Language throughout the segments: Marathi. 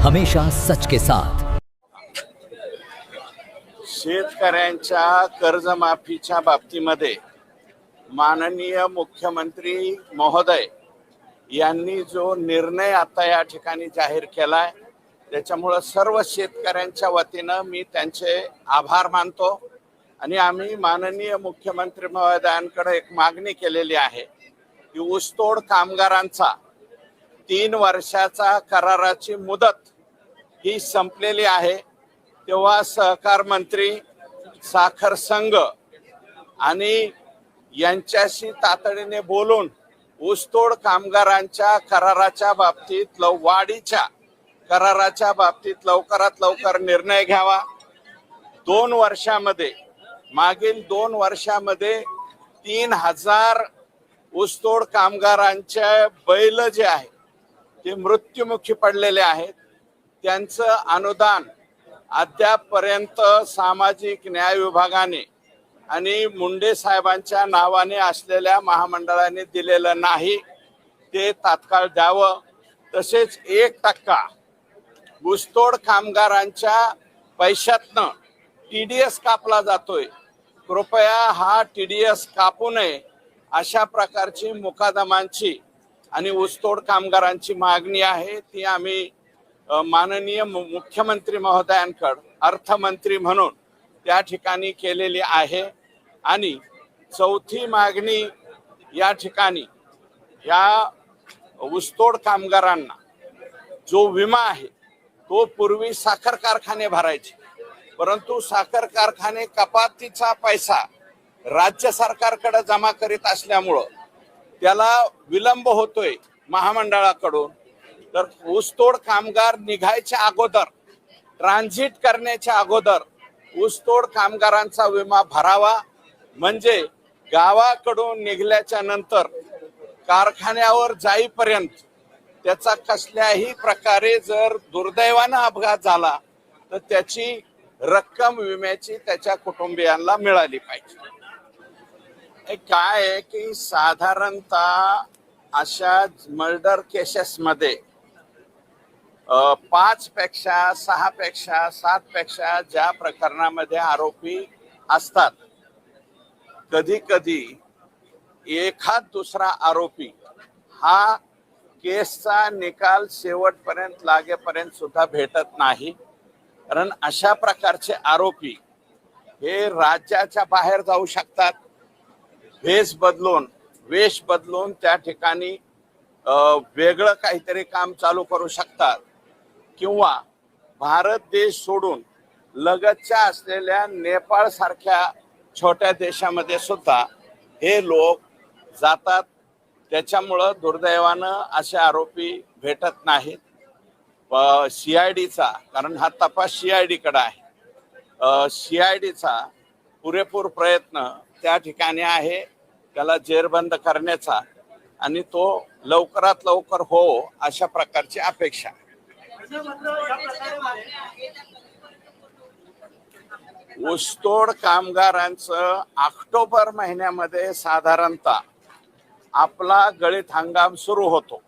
हमेशा सच के साथ। शेतकऱ्यांच्या कर्जमाफीच्या बाबतीमध्ये माननीय मुख्यमंत्री महोदय यांनी जो निर्णय आता या ठिकाणी जाहीर केलाय त्याच्यामुळे सर्व शेतकऱ्यांच्या वतीनं मी त्यांचे आभार मानतो आणि आम्ही माननीय मुख्यमंत्री महोदयांकडे एक मागणी केलेली आहे की ऊसतोड कामगारांचा 3 वर्षाचा कराराची मुदत ही संपलेली आहे, तेव्हा सहकार मंत्री, साखर संघ आणि यांच्याशी तातडीने बोलून ऊसतोड कामगारांच्या कराराच्या बाबतीत वाढीच्या कराराच्या बाबतीत लवकरात लवकर निर्णय घ्यावा। 2 वर्षामध्ये मागील 2 वर्षामध्ये 3000 ऊसतोड कामगारांचे बैल जे आहे ते मृत्युमुखी पडलेले आहेत, त्यांचं अनुदान अद्यापपर्यंत सामाजिक न्याय विभागाने आणि मुंडे साहेबांच्या नावाने असलेल्या महामंडळाने दिलेलं नाही, ते तात्काळ द्यावं। तसेच 1% ऊसतोड कामगारांच्या पैशातनं TDS कापला जातोय, कृपया हा TDS कापू नये अशा प्रकारची मुकादमांची आणि ऊसतोड कामगारांची मागणी आहे। ती आम्ही माननीय मुख्यमंत्री महोदयांकडे अर्थमंत्री म्हणून त्या ठिकाणी केलेली आहे। आणि चौथी मागणी या ठिकाणी या ऊसतोड कामगारांना जो विमा आहे तो पूर्वी साखर कारखाने भरायचे, परंतु साखर कारखाने कपातीचा पैसा राज्य सरकारकडे जमा करीत असल्यामुळं त्याला विलंब होतोय महामंडळाकडून। तर ऊसतोड कामगार निघायच्या अगोदर, ट्रान्झिट करण्याच्या अगोदर ऊसतोड कामगारांचा विमा भरावा, म्हणजे गावाकडून निघल्याच्या नंतर कारखान्यावर जाईपर्यंत त्याचा कसल्याही प्रकारे जर दुर्दैवानं अपघात झाला तर त्याची रक्कम विम्याची त्याच्या कुटुंबियांना मिळाली पाहिजे। काय आहे की साधारणतः अशा मर्डर केसेसमध्ये 5 पेक्षा 6 पेक्षा 7 पेक्षा ज्या प्रकरणामध्ये आरोपी असतात, कधी कधी एखाद दुसरा आरोपी हा केसचा निकाल शेवटपर्यंत लागेपर्यंत सुद्धा भेटत नाही, कारण अशा प्रकारचे आरोपी हे राज्याच्या बाहेर जाऊ शकतात, वेश बदलून त्या ठिकाणी वेगळं काहीतरी काम चालू करू शकतात, किंवा भारत देश सोडून लगतच्या असलेल्या नेपाळ सारख्या छोट्या देशामध्ये सुद्धा हे लोक जातात। त्याच्यामुळं दुर्दैवानं असे आरोपी भेटत नाहीत। CIDचा, कारण हा तपास CID कडे आहे, CIDचा पुरेपूर प्रयत्न त्या ठिकाणी आहे त्याला जेरबंद करण्याचा, आणि तो लवकरात लवकर हो अशा प्रकारची अपेक्षा। ऊसतोड कामगारांचं ऑक्टोबर महिन्यामध्ये साधारणतः आपला गळीत हंगाम सुरू होतो।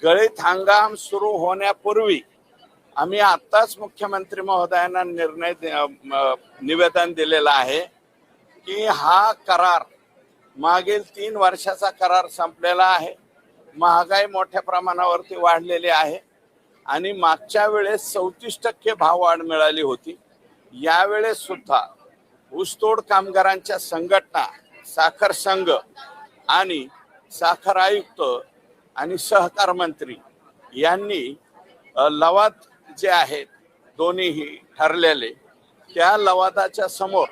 गळीत हंगाम सुरू होण्यापूर्वी आम्ही आत्ताच मुख्यमंत्री महोदयांना निवेदन दिलेलं आहे की हा करार मागील 3 वर्षाचा करार संपलेला आहे, महागाई मोठ्या प्रमाणावरती वाढलेली आहे आणि मागच्या वेळेस 34% भाववाढ मिळाली होती। यावेळेस सुद्धा ऊसतोड कामगारांच्या संघटना, साखर संघ आणि साखर आयुक्त आणि सहकार मंत्री यांनी लवाद जे आहेत दोन्हीही ठरलेले, त्या लवादाच्या समोर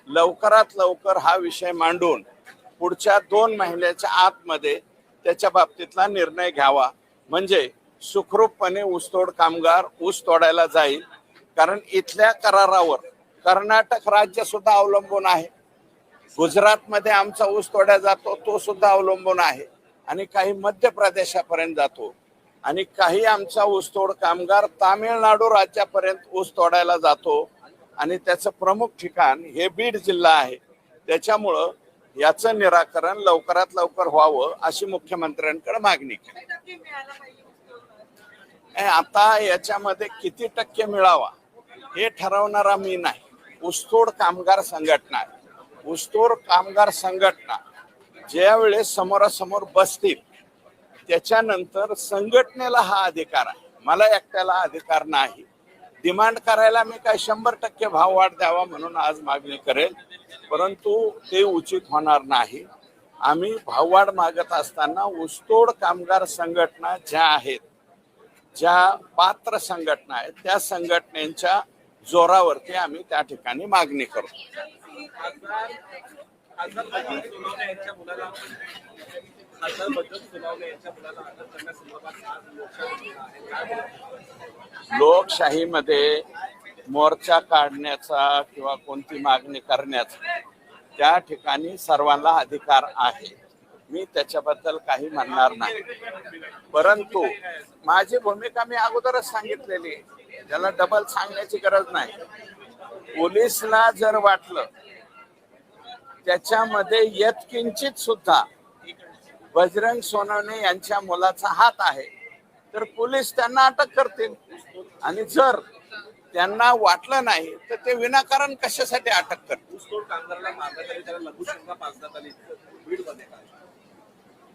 लवकरात लवकर हा विषय मांडून पुढच्या 2 महिन्याच्या आतमध्ये त्याच्या बाबतीतला निर्णय घ्यावा, म्हणजे सुखरूपपणे ऊसतोड कामगार ऊस तोडायला जाईल। कारण इथल्या करारावर कर्नाटक राज्य सुद्धा अवलंबून आहे, गुजरातमध्ये आमचा ऊस तोडला जातो तो सुद्धा अवलंबून आहे, आणि काही मध्य प्रदेशापर्यंत जातो, आणि काही आमचा ऊसतोड कामगार तामिळनाडू राज्यापर्यंत ऊस तोडायला जातो, आणि त्याचं प्रमुख ठिकाण हे बीड जिल्हा आहे। त्याच्यामुळं याचं निराकरण लवकरात लवकर व्हावं अशी मुख्यमंत्र्यांकडे मागणी केली। आता याच्यामध्ये किती टक्के मिळावा हे ठरवणारा मी नाही, ऊसतोड कामगार संघटना आहे. ऊसतोड कामगार संघटना ज्या वेळेस समोरासमोर बसतील त्याच्यानंतर संघटनेला हा अधिकार आहे, मला एकट्याला अधिकार नाही. डिमांड करायला मी काय 100% भाव वाढ द्यावा म्हणून आज मागणी करेल, परंतु ते उचित होणार नाही. आम्ही भाववाढ मागत असताना ऊसतोड कामगार संघटना ज्या आहेत, ज्या पात्र संघटना आहेत, त्या संघटनेच्या जोरावरती आम्ही त्या ठिकाणी मागणी करू. लोकशाहीमध्ये मोर्चा काढण्याचा किंवा कोणती मागणी करण्याचा त्या ठिकाणी सर्वांना अधिकार आहे, मी त्याच्याबद्दल काही म्हणणार नाही. परंतु माझी भूमिका मी अगोदरच सांगितलेली, त्याला डबल सांगण्याची गरज नाही. पोलिसला जर वाटलं त्याच्यामध्ये यत्किंचित सुद्धा बजरंग सोनवणे यांच्या मुलाचा हात आहे तर पोलीस त्यांना अटक करतील, आणि जर त्यांना वाटलं नाही तर ते विनाकारण कशासाठी अटक करतील.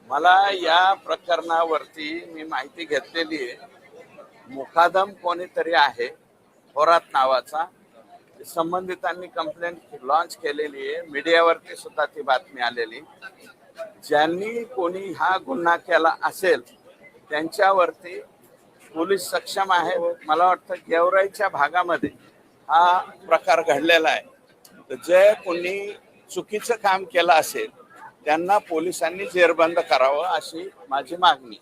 मला या प्रकरणावरती मी माहिती घेतलेली आहे. मुकादम कोणीतरी आहे थोरात नावाचा, संबंधितांनी कंप्लेंट लॉन्च केलेली आहे, मीडियावरती सुद्धा ती बातमी आलेली. ज्यांनी कोणी हा गुन्हा केला असेल त्यांच्यावरती पोलीस सक्षम आहे. मला वाटतं गेवराईच्या भागामध्ये हा प्रकार घडलेला आहे, तर जे कोणी चुकीचं काम केलं असेल त्यांना पोलिसांनी जेरबंद करावं अशी माझी मागणी.